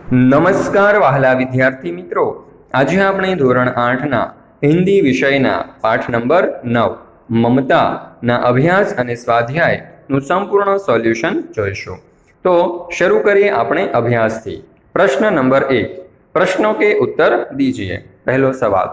નમસ્કાર વહાલા વિદ્યાર્થી મિત્રો, આજે આપણે ધોરણ 8ના હિન્દી વિષયના પાઠ નંબર 9 મમતાના અભ્યાસ અને સ્વાધ્યાયનું સંપૂર્ણ સોલ્યુશન જોઈશું। તો શરૂ કરીએ આપણે અભ્યાસથી। પ્રશ્ન નંબર 1, प्रश्नों के उत्तर दीजिए। पहलो सवाल,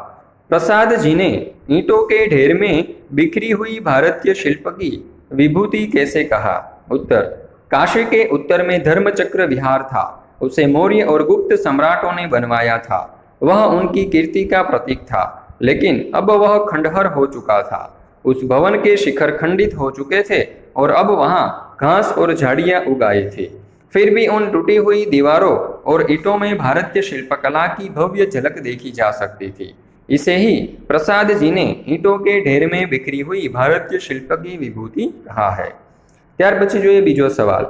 प्रसाद जी ने ईंटों के ढेर में बिखरी हुई भारतीय शिल्प की विभूति कैसे कहा? उत्तर, काशी के उत्तर में धर्मचक्र विहार था, उसे मौर्य और गुप्त सम्राटों ने बनवाया था। वह उनकी कीर्ति का प्रतीक था, लेकिन अब वह खंडहर हो चुका था। उस भवन के शिखर खंडित हो चुके थे और अब वहां घास और झाड़ियां उगाई थी। फिर भी उन टूटी हुई दीवारों और ईंटों में भारतीय शिल्पकला की भव्य झलक देखी जा सकती थी। इसे ही प्रसाद जी ने ईंटों के ढेर में बिखरी हुई भारतीय शिल्प की विभूति कहा है। त्यार पछी जोईए बीजो सवाल,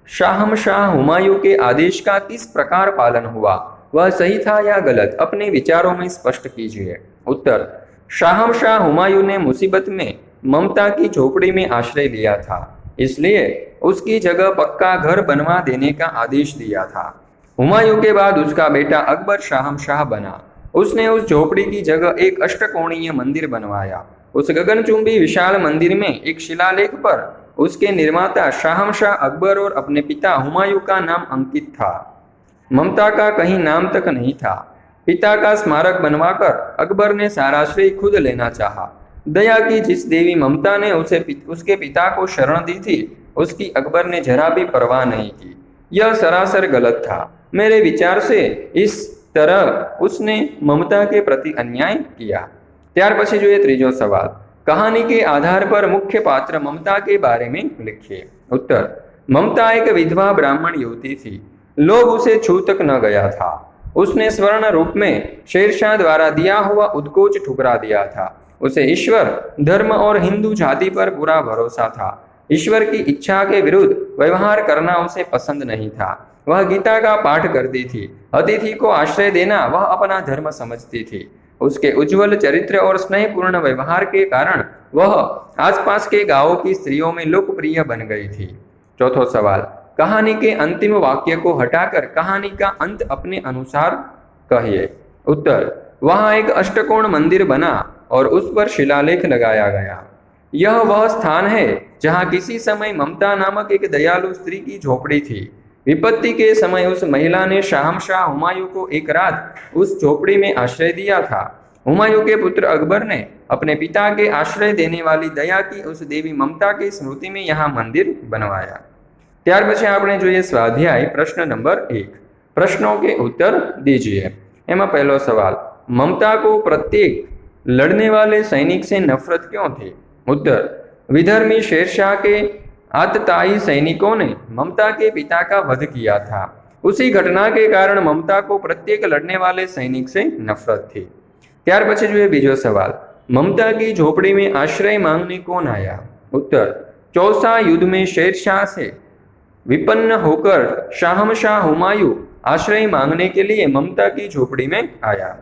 शाहमशाह हुमायूं के आदेश का किस प्रकार पालन हुआ? वह सही था या गलत? अपने विचारों में स्पष्ट कीजिए। उत्तर, शाहमशाह हुमायूं ने मुसीबत में ममता की झोपड़ी में आश्रय लिया था, इसलिए उसकी जगह पक्का घर बनवा देने का आदेश दिया था। हुमायूं के बाद उसका बेटा अकबर शाहमशाह बना। उसने उस झोपड़ी की जगह एक अष्टकोणीय मंदिर बनवाया। उस गगनचुंबी विशाल मंदिर में एक शिलालेख पर उसके निर्माता शाहमशाह अकबर और अपने पिता हुमायूं का नाम अंकित था। ममता का कहीं नाम तक नहीं था। पिता का स्मारक बनवाकर अकबर ने सारा श्रेय खुद लेना चाहा। दया की जिस देवी ममता ने उसके पिता को शरण दी थी, उसकी अकबर ने जरा भी परवाह नहीं की। यह सरासर गलत था। मेरे विचार से इस तरह उसने ममता के प्रति अन्याय किया। त्यार पछी जोईए त्रीजो सवाल, कहानी के आधार पर मुख्य पात्र ममता के बारे में लिखिए। उत्तर, ममता एक विधवा ब्राह्मण युवती थी। लोभ उसे छू तक न गया था। उसने स्वर्ण रूप में शेरशाह द्वारा दिया हुआ उद्कोच ठुकरा दिया था। उसे ईश्वर, धर्म और हिंदू जाति पर पूरा भरोसा था। ईश्वर की इच्छा के विरुद्ध व्यवहार करना उसे पसंद नहीं था। वह गीता का पाठ करती थी। अतिथि को आश्रय देना वह अपना धर्म समझती थी। उसके उज्जवल चरित्र और स्नेहपूर्ण व्यवहार के कारण वह आसपास के गांवों की स्त्रियों में लोकप्रिय बन गई थी। चौथो सवाल, कहानी के अंतिम वाक्य को हटाकर कहानी का अंत अपने अनुसार कहिए। उत्तर, वहां एक अष्टकोण मंदिर बना और उस पर शिलालेख लगाया गया। यह वह स्थान है जहां किसी समय ममता नामक एक दयालु स्त्री की झोपड़ी थी। विपत्ति के समय उस महिला ने शाहमशाह हुमायूं को एक रात उस झोपड़ी में आश्रय दिया था। हुमायूं के पुत्र अकबर ने अपने पिता के आश्रय देने वाली दया की उस देवी ममता की स्मृति में यहाँ मंदिर बनवाया। त्यार पछी आपणे जोईए स्वाध्याय प्रश्न नंबर 1, प्रश्नों के उत्तर दीजिए। एमां पहलो सवाल, ममता को प्रत्येक लड़ने वाले सैनिक से नफरत क्यों थी? उत्तर, विधर्मी शेरशाह के आतताई सैनिकों ने ममता के पिता का वध किया था। उसी घटना के कारण ममता को प्रत्येक लड़ने वाले सैनिक से नफरत थी। त्यार पछी जोईए बीजो सवाल, ममता की झोपड़ी में आश्रय मांगने कौन आया? उत्तर, चौसा युद्ध में शेरशाह से विपन्न होकर शाहमशाह हुमायूं आश्रय मांगने के लिए ममता की झोपड़ी में आया।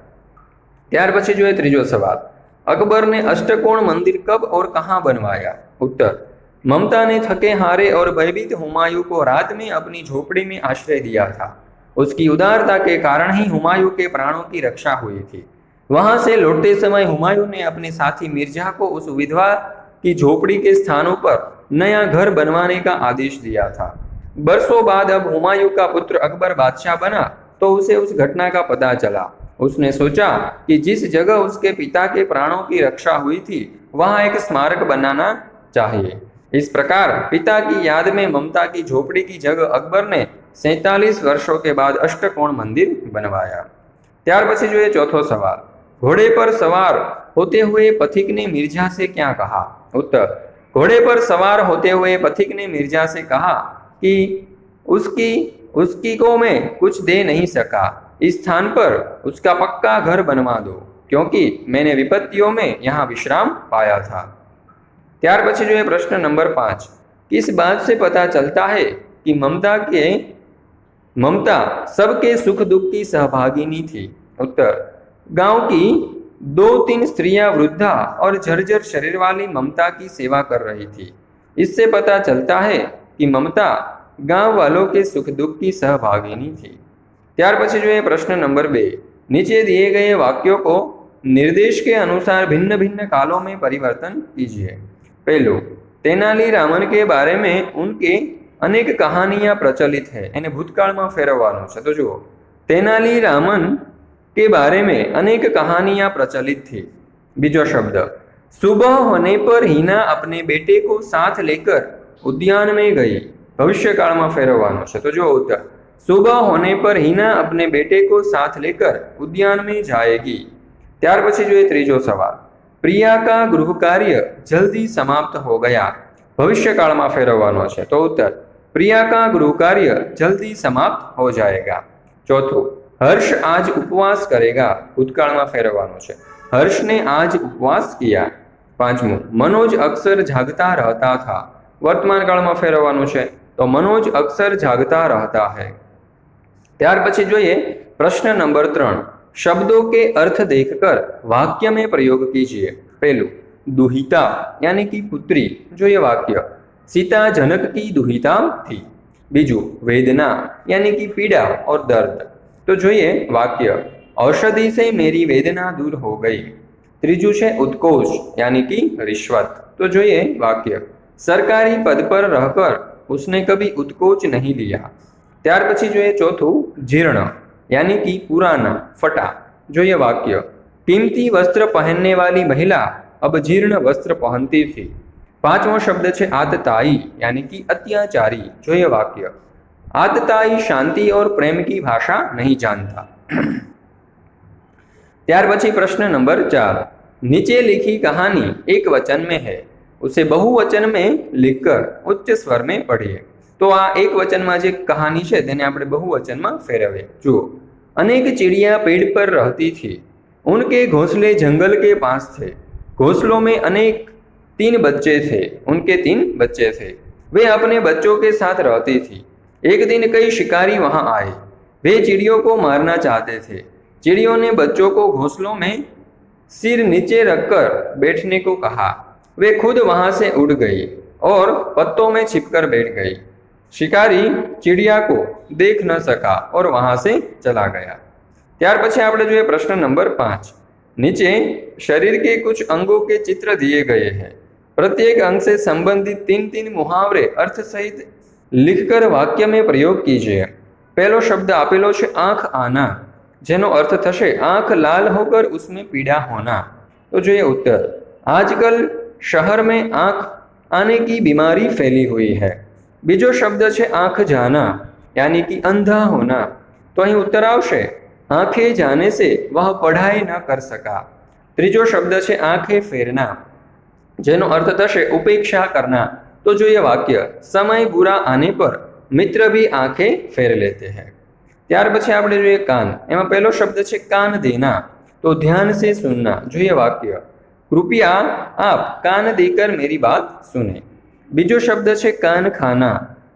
त्यार पछी जोईए त्रीजो सवाल, अकबर ने अष्टकोण मंदिर कब और कहां बनवाया? उत्तर, ममता ने थके हारे और भयभीत हुमायूं को रात में अपनी झोपड़ी में आश्रय दिया था। उसकी उदारता के कारण ही हुमायूं के प्राणों की रक्षा हुई थी। वहां से लौटते समय हुमायूं ने अपने साथी मिर्जा को उस विधवा की झोपड़ी के स्थानों पर नया घर बनवाने का आदेश दिया था। बरसों बाद अब हुमायूं का पुत्र अकबर बादशाह बना तो उसे उस घटना का पता चला। उसने सोचा कि जिस जगह उसके पिता के प्राणों की रक्षा हुई थी वहां एक स्मारक बनाना चाहिए। इस प्रकार पिता की याद में ममता की झोपड़ी की जगह अकबर ने 47 वर्षों के बाद अष्टकोण मंदिर बनवाया। त्यार पछी जोईए चौथो सवाल, घोड़े पर सवार होते हुए पथिक ने मिर्जा से क्या कहा? उत्तर, घोड़े पर सवार होते हुए पथिक ने मिर्जा से कहा कि उसकी को मैं कुछ दे नहीं सका। इस स्थान पर उसका पक्का घर बनवा दो, क्योंकि मैंने विपत्तियों में यहाँ विश्राम पाया था। त्यार पछी जो है प्रश्न नंबर 5, किस बात से पता चलता है कि ममता सबके सुख दुख की सहभागिनी थी? उत्तर, गांव की 2-3 स्त्रियां वृद्धा और झरझर शरीर वाली ममता की सेवा कर रही थी। इससे पता चलता है कि ममता गांव वालों के सुख दुख की सहभागिनी थी। ત્યાર પછી જોઈએ प्रश्न नंबर 2, नीचे दिए गए वाक्यों को निर्देश के अनुसार भिन्न भिन्न कालों में परिवर्तन कीजिए। पहलू, तेनालीरामन के बारे में उनके अनेक कहानियां प्रचलित है, एने भूतकाल में फेरववानुं छे। तो जुओ, तेनालीरामन के बारे में अनेक कहानियां प्रचलित थी। बीजो शब्द, सुबह होने पर हिना अपने बेटे को साथ लेकर उद्यान में गई, भविष्यकाल में फेरववानुं छे। तो जो उत्तर, सुबह होने पर हिना अपने बेटे को साथ लेकर उद्यान में जाएगी। त्यार पछी जो त्रीजो सवाल, प्रिया का गृह कार्य जल्दी समाप्त हो गया, भविष्यकाल में फेरववानो छे। तो उत्तर, प्रिया का गृह कार्य जल्दी समाप्त हो जाएगा। चौथुं, हर्ष आज उपवास करेगा, भूतकाल में फेरववानो छे। हर्ष ने आज उपवास किया। पांचमું, मनोज अक्सर जागता रहता था, वर्तमान काल में फेरववानुं छे। तो मनोज अक्सर जागता रहता है। त्यार पछी जोईए प्रश्न नंबर 3, शब्दों के अर्थ देखकर वाक्य में प्रयोग कीजिए। पहलू, दुहिता यानी कि पुत्री, जोईए वाक्य, सीता जनक की दुहिता थी। बीजू, वेदना यानी कि पीड़ा और दर्द। तो जोईए वाक्य, औषधि से मेरी वेदना दूर हो गई। त्रीजू है उत्कोच यानी कि रिश्वत। तो जोईए वाक्य, सरकारी पद पर रहकर उसने कभी उत्कोच नहीं लिया। त्यार पछी जोईए चौथुं, जीर्ण यानी कि पुराना, फटा। जोईए वाक्य, कीमती वस्त्र पहनने वाली महिला अब जीर्ण वस्त्र पहनती थी। पांचमो शब्द है आतताई यानी कि अत्याचारी। जोईए वाक्य, आतताई शांति और प्रेम की भाषा नहीं जानता। त्यार पछी प्रश्न नंबर 4, नीचे लिखी कहानी एक वचन में है, उसे बहुवचन में लिखकर उच्च स्वर में पढ़िए। तो आ एक वचन में जो कहानी है तेने आपणे बहुवचन में फेरवीए। जुओ, अनेक चिड़िया पेड़ पर रहती थी, उनके घोंसले जंगल के पास थे। घोंसलों में अनेक 3 बच्चे थे, उनके 3 बच्चे थे। वे अपने बच्चों के साथ रहती थी। एक दिन कई शिकारी वहां आए, वे चिड़ियों को मारना चाहते थे। चिड़ियों ने बच्चों को घोंसलों में सिर नीचे रखकर बैठने को कहा। वे खुद वहां से उड़ गई और पत्तों में छिपकर बैठ गई। शिकारी चिड़िया को देख न सका और वहां से चला गया। त्यार पछी आपणे जोईए प्रश्न नंबर 5, नीचे शरीर के कुछ अंगों के चित्र दिए गए हैं, प्रत्येक अंग से संबंधित 3-3 मुहावरे अर्थ सहित लिखकर वाक्य में प्रयोग कीजिए। पहलो शब्द आपेलो छे आंख आना, जेनो अर्थ थशे आंख लाल होकर उसमें पीड़ा होना। तो जोईए उत्तर, आजकल शहर में आंख आने की बीमारी फैली हुई है। बीजो शब्द है आंख जाना यानी कि अंधा होना। तो अहीं उत्तर आवशे, आंखें जाने से वह पढ़ाई न कर सका। त्रीजो शब्द है आंखें फेरना, जेनो अर्थ थशे उपेक्षा करना। तो जोईए वाक्य, समय बुरा आने पर मित्र भी आंखें फेर लेते हैं। त्यार पछी आपणे जोईए कान, एमां पहलो शब्द है कान देना, तो ध्यान से सुनना। जोईए वाक्य, कृपया आप कान देकर मेरी बात सुने। बीजो शब्द है कान खाना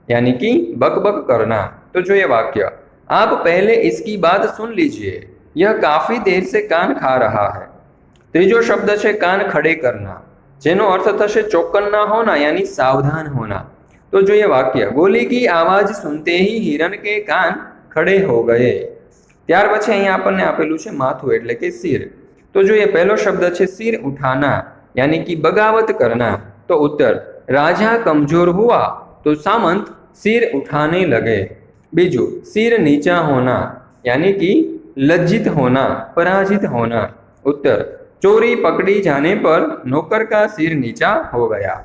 यानी कि बकबक करना। तो जोईए वाक्य, आप पहले इसकी बात सुन लीजिए, यह काफी देर से कान खा रहा है। त्रीजो शब्द है कान खड़े करना, जेनो अर्थ थशे चौकन्ना होना यानी सावधान होना। तो जोईए वाक्य, गोली की आवाज सुनते ही हिरन के कान खड़े हो गए। त्यार पछी अहीं आपने आपेलू छे माथुं एटले के सिर। तो जोईए पहलो शब्द है सिर उठाना यानी कि बगावत करना। तो उत्तर, राजा कमजोर हुआ तो सामंत सिर उठाने लगे। बीजू, सिर नीचा होना यानी कि लज्जित होना, पराजित होना। उत्तर, चोरी पकड़ी जाने पर नौकर का सिर नीचा हो गया।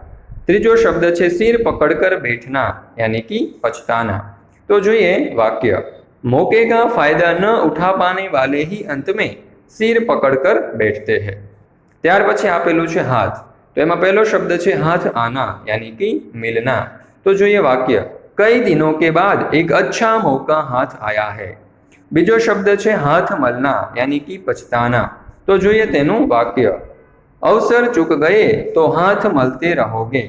त्रीजो शब्द है सिर पकड़कर बैठना यानी कि पछताना। तो जोईए वाक्य, मौके का फायदा न उठा पाने वाले ही अंत में सिर पकड़कर बैठते हैं। त्यार पछी आपेलू छे हाथ, तो एमां पहलो शब्द है हाथ आना यानी कि मिलना। तो जोईए वाक्य, कई दिनों के बाद एक अच्छा मौका हाथ आया है। बीजो शब्द है हाथ मलना यानी कि पछताना। तो जोईए तेनुं वाक्य, अवसर चूक गए तो हाथ मलते रहोगे।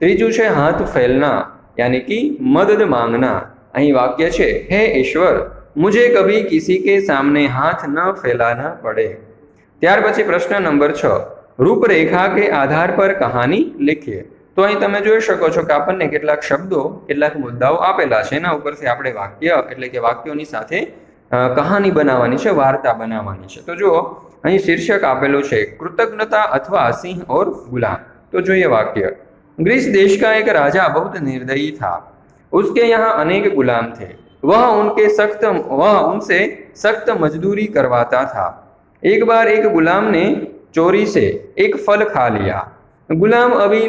त्रीजू है हाथ फैलना यानी कि मदद मांगना। अहीं वाक्य है, हे ईश्वर, मुझे कभी किसी के सामने हाथ न फैलाना पड़े। त्यार पछी प्रश्न नंबर 6, रूपरेखा के आधार पर कहानी लिखिए। तो अहीं तमे जोई शको छो के आपणने કેટલાક શબ્દો કેટલાક મુદ્દાઓ આપેલા છે, એના ઉપરથી આપણે વાક્ય એટલે કે વાક્યોની સાથે કહાની બનાવવાની છે, વાર્તા બનાવવાની છે। તો જુઓ અહીં શીર્ષક આપેલું છે कृतज्ञता अथवा सिंह और गुलाम। तो જોઈએ वाक्य। ग्रीस देश का एक राजा बहुत निर्दयी था। उसके यहाँ अनेक गुलाम थे। वह उनसे सख्त मजदूरी करवाता था। एक बार एक गुलाम ने चोरी से एक फल खा लिया। गुलाम अभी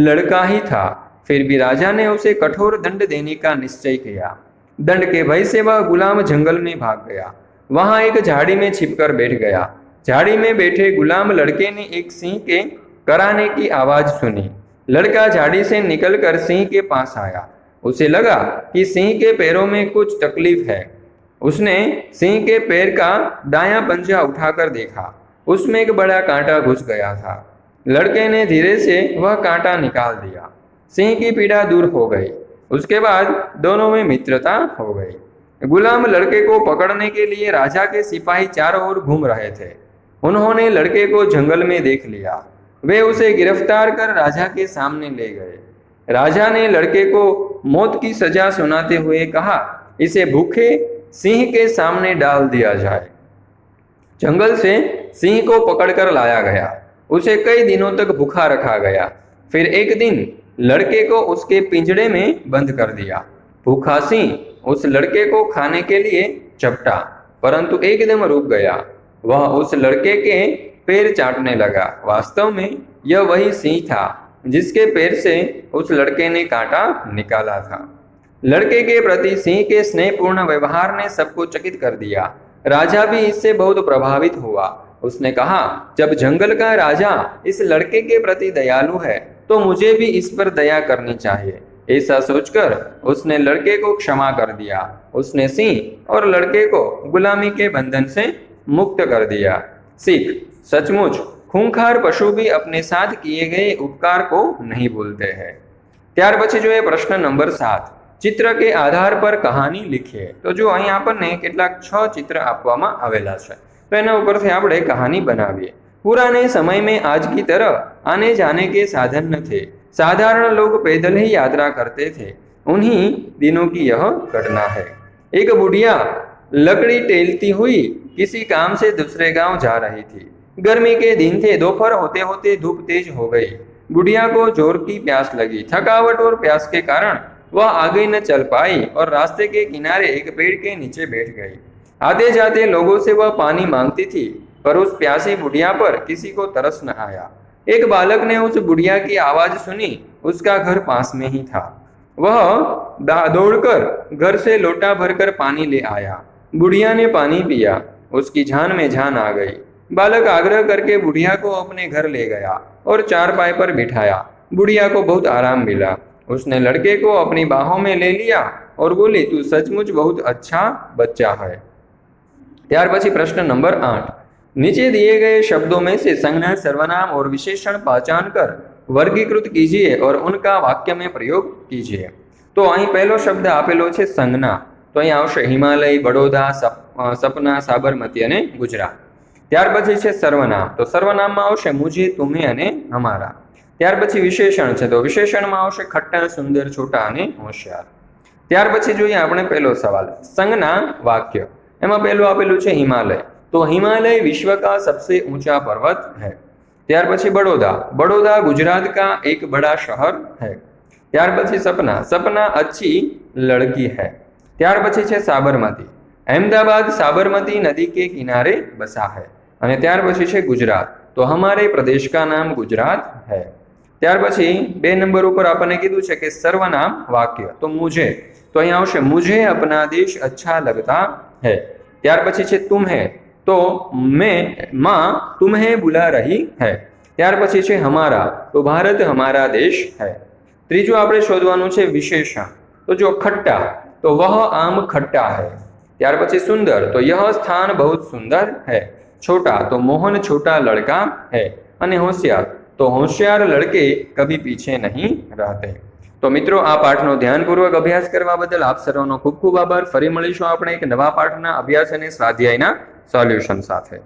लड़का ही था, फिर भी राजा ने उसे कठोर दंड देने का निश्चय किया। दंड के भय से वह गुलाम जंगल में भाग गया। वहां एक झाड़ी में छिपकर बैठ गया। झाड़ी में बैठे गुलाम लड़के ने एक सिंह के कराने की आवाज सुनी। लड़का झाड़ी से निकलकर सिंह के पास आया। उसे लगा कि सिंह के पैरों में कुछ तकलीफ है। उसने सिंह के पैर का दायां पंजा उठाकर देखा। उसमें एक बड़ा कांटा घुस गया था। लड़के ने धीरे से वह कांटा निकाल दिया। सिंह की पीड़ा दूर हो गई। उसके बाद दोनों में मित्रता हो गई। गुलाम लड़के को पकड़ने के लिए राजा के सिपाही चारों ओर घूम रहे थे। उन्होंने लड़के को जंगल में देख लिया। वे उसे गिरफ्तार कर राजा के सामने ले गए। राजा ने लड़के को मौत की सजा सुनाते हुए कहा, इसे भूखे सिंह के सामने डाल दिया जाए। जंगल से सिंह को पकड़कर लाया गया। उसे कई दिनों तक भूखा रखा गया। फिर एक दिन लड़के को उसके पिंजड़े में बंद कर दिया। भूखा सिंह उस लड़के को खाने के लिए चपटा, परंतु एकदम रुक गया। वह उस लड़के के पैर चाटने लगा। वास्तव में यह वही सिंह था जिसके पैर से उस लड़के ने कांटा निकाला था। लड़के के प्रति सिंह के स्नेहपूर्ण व्यवहार ने सबको चकित कर दिया। राजा भी इससे बहुत प्रभावित हुआ। उसने कहा, जब जंगल का राजा इस लड़के के प्रति दयालु है तो मुझे भी इस पर दया करनी चाहिए। ऐसा सोचकर उसने लड़के को क्षमा कर दिया। उसने सिंह और लड़के को गुलामी के बंधन से मुक्त कर दिया। सीख, सचमुच खूंखार पशु भी अपने साथ किए गए उपकार को नहीं भूलते हैं। ત્યાર પછી જોઈએ પ્રશ્ન નંબર 7, चित्र के आधार पर कहानी लिखिए। तो जो અહીં આપણને કેટલાક 6 चित्र આપવામાં આવેલા છે, તો એના ઉપરથી આપણે કહાની બનાવીએ। पुराने समय में आज की तरह आने जाने के साधन न थे। साधारण लोग पैदल ही यात्रा करते थे। उन्हीं दिनों की यह घटना है। एक बुढ़िया लकड़ी टेलती हुई किसी काम से दूसरे गांव जा रही थी। गर्मी के दिन थे। दोपहर होते होते धूप तेज हो गई। बुढ़िया को जोर की प्यास लगी। थकावट और प्यास के कारण वह आगे न चल पाई और रास्ते के किनारे एक पेड़ के नीचे बैठ गई। आते जाते लोगों से वह पानी मांगती थी, पर उस प्यासी बुढ़िया पर किसी को तरस न आया। एक बालक ने उस बुढ़िया की आवाज सुनी। उसका घर पास में ही था। वह दौड़कर घर से लोटा भरकर पानी ले आया। बुढ़िया ने पानी पिया। उसकी जान में जान आ गई। बालक आग्रह करके बुढ़िया को अपने घर ले गया और चारपाई पर बिठाया। बुढ़िया को बहुत आराम मिला। उसने लड़के को अपनी बाहों में ले लिया और बोली, तू सचमुच बहुत अच्छा बच्चा है। ત્યાર પછી પ્રશ્ન નંબર 8, नीचे दिए गए शब्दों में से संज्ञा, सर्वनाम और विशेषण पहचान कर वर्गीकृत कीजिए और उनका वाक्य में प्रयोग कीजिए। तो અહીં પહેલો શબ્દ આપેલો છે સંજ્ઞા। તો અહીં આવશે હિમાલય, બડોદા, સપના, સાબરમતી અને ગુજરાત। ત્યાર પછી છે સર્વનામ। તો સર્વનામમાં આવશે મુझे, तुम्हें અને हमारा। ત્યાર પછી વિશેષણ છે। તો વિશેષણમાં આવશે ખટ્ટા, સુંદર, છોટા અને હોશિયાર। ત્યાર પછી જોઈએ આપણે પહેલો સવાલ, સંજ્ઞા વાક્ય। એમાં પહેલું આપેલું છે હિમાલય। तो हिमालय विश्व का सबसे ऊंचा पर्वत है। ત્યાર પછી बड़ौदा। बड़ौदा गुजरात का एक बड़ा शहर है। ત્યાર પછી सपना। सपना अच्छी लड़की है। ત્યાર પછી છે साबरमती। अहमदाबाद साबरमती नदी के किनारे बसा है। અને ત્યાર પછી છે गुजरात। तो हमारे प्रदेश का नाम गुजरात है। ત્યાર પછી 2 નંબર ઉપર આપણને કીધું છે કે સર્વનામ વાક્ય। तो मुझे, तो અહીં આવશે मुझे अपना देश अच्छा लगता है। ત્યાર પછી છે तुम्हें। तो मैं माँ तुम्हें बुला रही है। ત્યાર પછી છે हमारा। तो भारत हमारा देश है। ત્રીજું આપણે શોધવાનું છે વિશેષણ। તો જો खट्टा, तो वह आम खट्टा है। ત્યાર પછી सुंदर, तो यह स्थान बहुत सुंदर है। छोटा, तो मोहन छोटा लड़का है। અને હોશિયાર, तो होशियार लड़के कभी पीछे नहीं रहते। तो मित्रों, आ पाठનો ધ્યાનપૂર્વક અભ્યાસ કરવા બદલ આપ સર્વનો ખૂબ ખૂબ આભાર। ફરી મળીશું આપણે એક નવા પાઠના અભ્યાસ અને સ્વાધ્યાયના સોલ્યુશન સાથે।